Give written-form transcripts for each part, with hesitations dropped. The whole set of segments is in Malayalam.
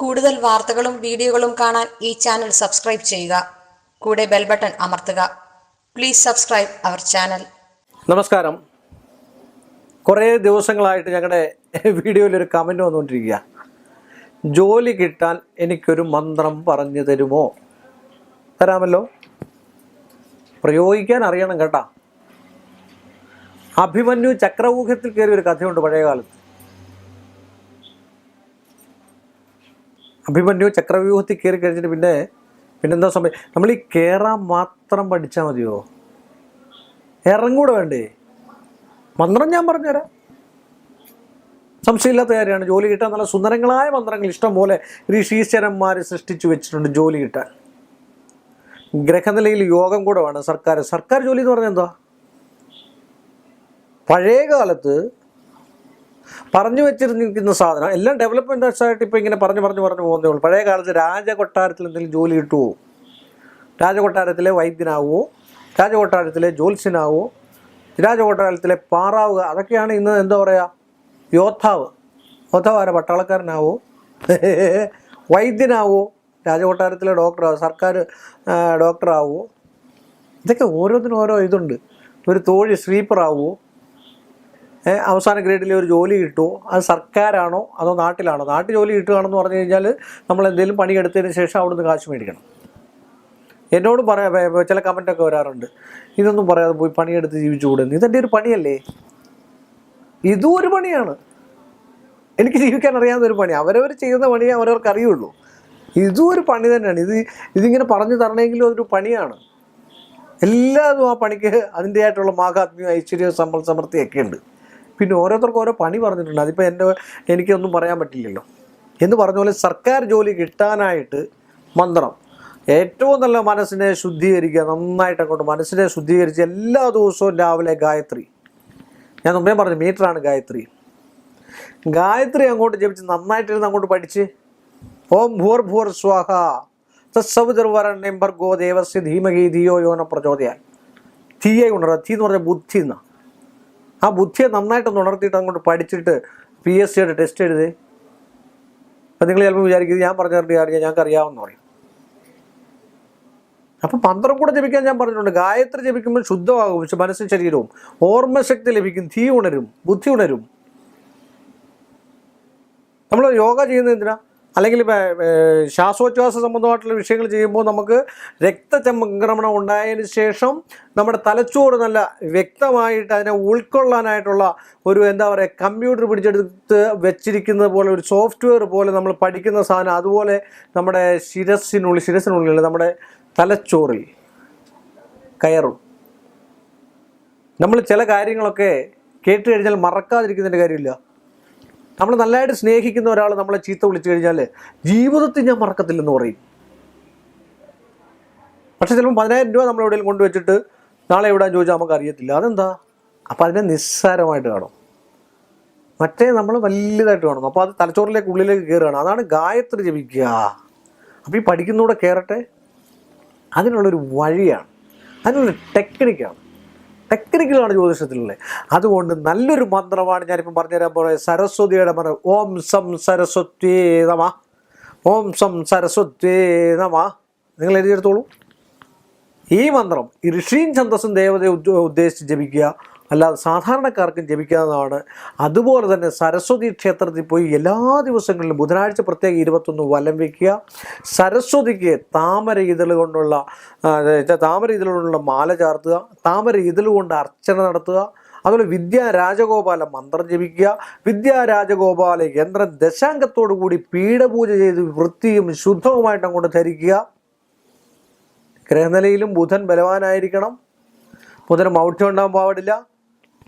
കൂടുതൽ വാർത്തകളും വീഡിയോകളും കാണാൻ ഈ ചാനൽ സബ്സ്ക്രൈബ് ചെയ്യുക. കൂടെ ബെൽ ബട്ടൺ അമർത്തുക. Please subscribe our channel. നമസ്കാരം. കുറേ ദിവസങ്ങളായിട്ട് ഞങ്ങളുടെ വീഡിയോയിലൊരു കമൻറ്റ് വന്നുകൊണ്ടിരിക്കുക. ജോലി കിട്ടാൻ എനിക്കൊരു മന്ത്രം പറഞ്ഞു തരുമോ? തരാമല്ലോ. പ്രയോഗിക്കാൻ അറിയണം കേട്ടാ. അഭിമന്യു ചക്രവ്യൂഹത്തിൽ കയറിയ ഒരു കഥയുണ്ട് പഴയ കാലത്ത്. അഭിമന്യു ചക്രവ്യൂഹത്തിൽ കയറി കഴിഞ്ഞിട്ട് പിന്നെന്താ സമയം? നമ്മൾ ഈ കയറാൻ മാത്രം പഠിച്ചാൽ മതിയോ? ഇറങ്ങൂടെ വേണ്ടേ? മന്ത്രം ഞാൻ പറഞ്ഞുതരാം. സംശയമില്ലാത്ത കാര്യമാണ്. ജോലി കിട്ടാൻ നല്ല സുന്ദരങ്ങളായ മന്ത്രങ്ങൾ ഇഷ്ടം പോലെ ഋഷീശ്വരന്മാർ സൃഷ്ടിച്ചു വെച്ചിട്ടുണ്ട് ജോലി കിട്ടാൻ. ഗ്രഹനിലയിൽ യോഗം കൂടെ വേണം. സർക്കാർ ജോലി എന്ന് പറഞ്ഞാൽ എന്താ? പഴയ കാലത്ത് പറഞ്ഞു വെച്ചിരുന്നിരിക്കുന്ന സാധനം എല്ലാം ഡെവലപ്മെൻറ്റ്സായിട്ട് ഇപ്പോൾ ഇങ്ങനെ പറഞ്ഞു പോകുന്നേ ഉള്ളൂ. പഴയ കാലത്ത് രാജകൊട്ടാരത്തിൽ എന്തെങ്കിലും ജോലി കിട്ടുമോ? രാജകൊട്ടാരത്തിലെ വൈദ്യനാവോ, രാജകൊട്ടാരത്തിലെ ജ്യോത്സ്യനാവോ, രാജകൊട്ടാരത്തിലെ പാറാവുക, അതൊക്കെയാണ് ഇന്ന് എന്താ പറയുക, യോദ്ധാവ് ആരാ? പട്ടാളക്കാരനാവോ, വൈദ്യനാവോ, രാജകൊട്ടാരത്തിലെ ഡോക്ടറാവോ, സർക്കാർ ഡോക്ടറാവോ, ഇതൊക്കെ ഓരോന്നിനും ഓരോ ഇതുണ്ട്. ഒരു തോഴി സ്വീപ്പറാവോ, അവസാന ഗ്രേഡിലെ ഒരു ജോലി കിട്ടുമോ? അത് സർക്കാരാണോ അതോ നാട്ടിലാണോ? നാട്ടിൽ ജോലി കിട്ടുകയാണെന്ന് പറഞ്ഞു കഴിഞ്ഞാൽ നമ്മൾ എന്തെങ്കിലും പണിയെടുത്തതിന് ശേഷം അവിടുന്ന് കാശ് മേടിക്കണം. എന്നോട് ചില കമൻറ്റൊക്കെ വരാറുണ്ട്, ഇതൊന്നും പറയാതെ പോയി പണിയെടുത്ത് ജീവിച്ചുകൂടുന്നു. ഇതെൻ്റെ ഒരു പണിയല്ലേ? ഇതും ഒരു പണിയാണ്. എനിക്ക് ജീവിക്കാൻ അറിയാവുന്ന ഒരു പണി. അവരവർ ചെയ്യുന്ന പണിയെ അവരവർക്ക് അറിയുള്ളൂ. ഇതും ഒരു പണി തന്നെയാണ്. ഇതിങ്ങനെ പറഞ്ഞു തരണമെങ്കിലും അതൊരു പണിയാണ്. എല്ലാതും ആ പണിക്ക് അതിൻ്റെതായിട്ടുള്ള മാഹാത്മ്യം, ഐശ്വര്യവും സമ്പൽ സമൃദ്ധിയൊക്കെ ഉണ്ട്. പിന്നെ ഓരോരുത്തർക്കും ഓരോ പണി പറഞ്ഞിട്ടുണ്ട്. അതിപ്പോൾ എനിക്കൊന്നും പറയാൻ പറ്റില്ലല്ലോ. എന്ന് പറഞ്ഞ പോലെ സർക്കാർ ജോലി കിട്ടാനായിട്ട് മന്ത്രം ഏറ്റവും നല്ല മനസ്സിനെ ശുദ്ധീകരിക്കുക. നന്നായിട്ട് അങ്ങോട്ട് മനസ്സിനെ ശുദ്ധീകരിച്ച് എല്ലാ ദിവസവും രാവിലെ ഗായത്രി, ഞാൻ മുമ്പേ പറഞ്ഞു മീറ്ററാണ് ഗായത്രി അങ്ങോട്ട് ജപിച്ച് നന്നായിട്ടിരുന്ന് അങ്ങോട്ട് പഠിച്ച് ഓം ഭൂർ സ്വാഹ തത്സവിതുർവരണ്യം ഭർഗോ ദേവസ്യ ധീമഹി ധിയോ യോന പ്രചോദയാൽ. തീയെ ഉണർത്തുക. തീ എന്ന് പറഞ്ഞാൽ ബുദ്ധി എന്നാ. ആ ബുദ്ധിയെ നന്നായിട്ടൊന്ന് ഉണർത്തിയിട്ട് അങ്ങോട്ട് പഠിച്ചിട്ട് PSCയുടെ ടെസ്റ്റ് എഴുതേ. അപ്പം നിങ്ങൾ ചിലപ്പോൾ വിചാരിക്കുന്നത് ഞാൻ പറഞ്ഞിട്ട് ഞങ്ങൾക്ക് അറിയാമെന്ന് പറയും. അപ്പം മന്ത്രം കൂടെ ജപിക്കാൻ ഞാൻ പറഞ്ഞിട്ടുണ്ട്. ഗായത്രി ജപിക്കുമ്പോൾ ശുദ്ധമാകും മനസ്സും ശരീരവും, ഓർമ്മശക്തി ലഭിക്കും, തീ ഉണരും, ബുദ്ധി ഉണരും. നമ്മൾ യോഗ ചെയ്യുന്നത് എന്തിനാ? അല്ലെങ്കിൽ ശ്വാസോച്ഛ്വാസ സംബന്ധമായിട്ടുള്ള വിഷയങ്ങൾ ചെയ്യുമ്പോൾ നമുക്ക് രക്തചംക്രമണം ഉണ്ടായതിന് ശേഷം നമ്മുടെ തലച്ചോറ് നല്ല വ്യക്തമായിട്ട് അതിനെ ഉൾക്കൊള്ളാനായിട്ടുള്ള ഒരു എന്താ പറയുക, കമ്പ്യൂട്ടർ പിടിച്ചെടുത്ത് വെച്ചിരിക്കുന്നത് പോലെ ഒരു സോഫ്റ്റ്വെയർ പോലെ നമ്മൾ പഠിക്കുന്ന സാധനം അതുപോലെ നമ്മുടെ ശിരസിനുള്ളിൽ നമ്മുടെ തലച്ചോറിൽ കയറും. നമ്മൾ ചില കാര്യങ്ങളൊക്കെ കേട്ട് കഴിഞ്ഞാൽ മറക്കാതിരിക്കുന്നതിൻ്റെ കാര്യമില്ല. നമ്മൾ നല്ലതായിട്ട് സ്നേഹിക്കുന്ന ഒരാൾ നമ്മളെ ചീത്ത വിളിച്ചു കഴിഞ്ഞാൽ ജീവിതത്തിൽ ഞാൻ മറക്കത്തില്ലെന്ന് പറയും. പക്ഷെ ചിലപ്പോൾ 10,000 രൂപ നമ്മൾ എവിടെയെങ്കിലും കൊണ്ടുവച്ചിട്ട് നാളെ എവിടെയാണെന്ന് ചോദിച്ചാൽ നമുക്ക് അറിയത്തില്ല. അതെന്താ? അപ്പോൾ അതിനെ നിസ്സാരമായിട്ട് കാണും. മറ്റേ നമ്മൾ വലുതായിട്ട് കാണും. അപ്പോൾ അത് തലച്ചോറിലേക്ക് ഉള്ളിലേക്ക് കയറുകയാണ്. അതാണ് ഗായത്രി ജപിക്കുക. അപ്പോൾ ഈ പഠിക്കുന്നൂടെ കയറട്ടെ. അതിനുള്ളൊരു വഴിയാണ്, അതിനുള്ളൊരു ടെക്നിക്കാണ്. ടെക്നിക്കലാണ് ജ്യോതിഷത്തിലുള്ളത്. അതുകൊണ്ട് നല്ലൊരു മന്ത്രമാണ് ഞാനിപ്പം പറഞ്ഞുതരാൻ പോലെ സരസ്വതിയുടെ മന്ത്രം. ഓം സം സരസ്വത്യേ നമഃ, ഓം സം സരസ്വത്യേ നമഃ. നിങ്ങൾ എഴുതിയെടുത്തോളൂ. ഈ മന്ത്രം ഈ ഋഷിയും ഛന്ദസ്സും ദേവതയെ ഉദ്ദേശിച്ച് ജപിക്കുക, അല്ലാതെ സാധാരണക്കാർക്കും ജപിക്കാവുന്നതാണ്. അതുപോലെ തന്നെ സരസ്വതി ക്ഷേത്രത്തിൽ പോയി എല്ലാ ദിവസങ്ങളിലും ബുധനാഴ്ച പ്രത്യേകം 21 വലം വയ്ക്കുക. സരസ്വതിക്ക് താമര ഇതളുകൊണ്ടുള്ള മാല ചാർത്തുക, താമര ഇതളുകൊണ്ട് അർച്ചന നടത്തുക. അതുപോലെ വിദ്യാരാജഗോപാല മന്ത്രം ജപിക്കുക. വിദ്യാരാജഗോപാല യന്ത്രം ദശാംഗത്തോടു കൂടി പീഠപൂജ ചെയ്ത് വൃത്തിയും ശുദ്ധവുമായിട്ട് അങ്ങോട്ട് ധരിക്കുക. ഗ്രഹനിലയിലും ബുധൻ ബലവാനായിരിക്കണം. ബുധന് മൗഢ്യം ഉണ്ടാകാൻ പാടില്ല.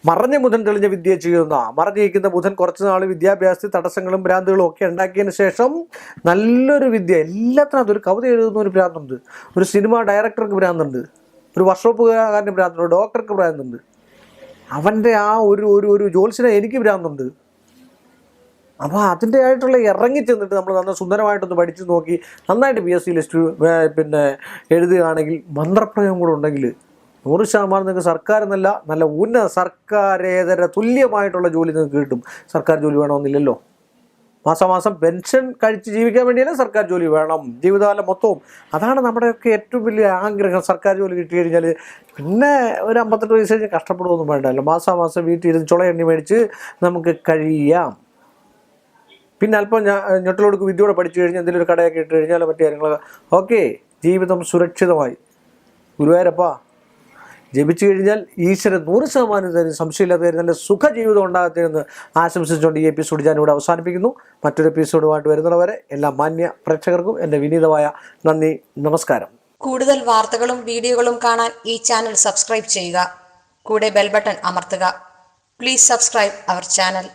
മറഞ്ഞ ബുധൻ തെളിഞ്ഞ വിദ്യ ചെയ്യുന്ന, മറഞ്ഞിരിക്കുന്ന ബുധൻ കുറച്ച് നാൾ വിദ്യാഭ്യാസത്തിൽ തടസ്സങ്ങളും ഭ്രാന്തുകളും ഒക്കെ ഉണ്ടാക്കിയതിന് ശേഷം നല്ലൊരു വിദ്യ, എല്ലാത്തിനും അതൊരു കവിത എഴുതുന്ന ഒരു ഭ്രാന്തുണ്ട്, ഒരു സിനിമ ഡയറക്ടർക്ക് ഭ്രാന്തുണ്ട്, ഒരു വർക്ക്ഷോപ്പുകാരന് ഭ്രാന്തുണ്ട്, ഡോക്ടർക്ക് ഭ്രാന്തുണ്ട്, അവൻ്റെ ആ ഒരു ജ്യോത്സ്യനെ എനിക്ക് ഭ്രാന്തുണ്ട്. അപ്പോൾ അതിൻ്റെ ആയിട്ടുള്ള ഇറങ്ങി ചെന്നിട്ട് നമ്മൾ നന്ന സുന്ദരമായിട്ടൊന്ന് പഠിച്ച് നോക്കി നന്നായിട്ട് PSC ലിസ്റ്റ് എഴുതുകയാണെങ്കിൽ മന്ത്രപ്രയോഗം കൂടെ ഉണ്ടെങ്കിൽ 100% നിങ്ങൾക്ക് സർക്കാർ നല്ല ഉന്നത സർക്കാരേതര തുല്യമായിട്ടുള്ള ജോലി നിങ്ങൾക്ക് കിട്ടും. സർക്കാർ ജോലി വേണമെന്നില്ലല്ലോ. മാസാമാസം പെൻഷൻ കഴിച്ച് ജീവിക്കാൻ വേണ്ടിയല്ലേ സർക്കാർ ജോലി വേണം, ജീവിതകാലം മൊത്തവും. അതാണ് നമ്മുടെയൊക്കെ ഏറ്റവും വലിയ ആഗ്രഹം. സർക്കാർ ജോലി കിട്ടി കഴിഞ്ഞാൽ പിന്നെ ഒരു 58 വയസ്സ് കഴിഞ്ഞ് കഷ്ടപ്പെടുകയൊന്നും വേണ്ടല്ലോ. മാസാമാസം വീട്ടിൽ ഇരുന്ന് ചുള എണ്ണി മേടിച്ച് നമുക്ക് കഴിയാം. പിന്നെ അല്പം ഞൊട്ടിലോടുക്ക് വിദ്യയോടെ പഠിച്ചു കഴിഞ്ഞാൽ എന്തെങ്കിലും ഒരു കടയൊക്കെ ഇട്ട് കഴിഞ്ഞാൽ മറ്റു കാര്യങ്ങളൊക്കെ ഓക്കെ, ജീവിതം സുരക്ഷിതമായി. ഗുരുവായൂരപ്പ ജപിച്ചു കഴിഞ്ഞാൽ ഈശ്വരൻ 100% തരും, സംശയമില്ലാത്ത നല്ല സുഖജീവിതം ഉണ്ടാകട്ടെയെന്ന് ആശംസിച്ചുകൊണ്ട് ഈ എപ്പിസോഡ് ഞാനിവിടെ അവസാനിപ്പിക്കുന്നു. മറ്റൊരു എപ്പിസോഡുമായിട്ട് വരുന്നവരെ എല്ലാ മാന്യ പ്രേക്ഷകർക്കും എൻ്റെ വിനീതമായ നന്ദി, നമസ്കാരം. കൂടുതൽ വാർത്തകളും വീഡിയോകളും കാണാൻ ഈ ചാനൽ സബ്സ്ക്രൈബ് ചെയ്യുക. കൂടെ ബെൽ ബട്ടൺ അമർത്തുക. Please subscribe our channel.